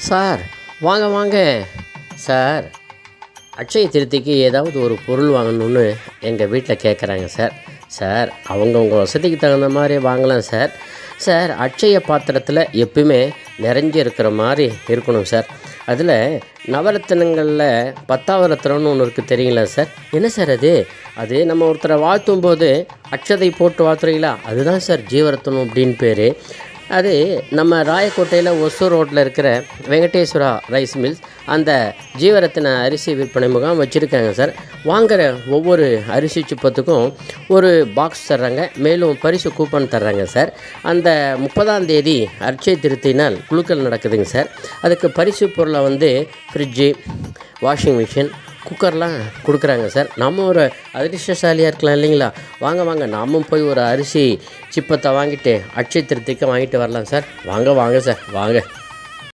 Sir வாங்க வாங்க sir. அட்சய திருத்திக்கு ஏதாவது ஒரு பொருள் வாங்கணுன்னு எங்கள் வீட்டில் கேட்குறாங்க சார். சார் அவங்கவுங்க வசதிக்கு தகுந்த மாதிரி வாங்கலாம் சார். சார் அட்சய பாத்திரத்தில் எப்பவுமே நிறைஞ்சி இருக்கிற மாதிரி இருக்கணும் சார். அதில் நவரத்தினங்களில் 10வது ரத்தினம்னு ஒன்று இருக்குது தெரியுங்களா சார்? என்ன சார் அது? அது நம்ம ஒருத்தரை வாழ்த்தும் போது அட்சதை போட்டு வாழ்த்துறீங்களா, அதுதான் சார் ஜீவரத்னம் அப்படின்னு பேர். அது நம்ம ராயக்கோட்டையில் ஒசூர் ரோட்டில் இருக்கிற வெங்கடேஸ்வரா ரைஸ் மில்ஸ் அந்த ஜீவரத்தின அரிசி விற்பனை முகாம் வச்சுருக்காங்க சார். வாங்குகிற ஒவ்வொரு அரிசி சிப்பத்துக்கும் ஒரு பாக்ஸ் தர்றாங்க, மேலும் பரிசு கூப்பன் தர்றாங்க சார். அந்த 30ஆம் தேதி அட்சய திருத்தினால் குழுக்கள் நடக்குதுங்க சார். அதுக்கு பரிசு பொருளை ஃப்ரிட்ஜு, வாஷிங் மிஷின், குக்கர்லாம் கொடுக்குறாங்க சார். நம்ம ஒரு அதிர்ஷ்டசாலியாக இருக்கலாம் இல்லைங்களா? வாங்க வாங்க நாமும் போய் ஒரு அரிசி சிப்பத்தை வாங்கிட்டு அட்சய திருத்திக்கு வாங்கிட்டு வரலாம் சார். வாங்க வாங்க சார் வாங்க.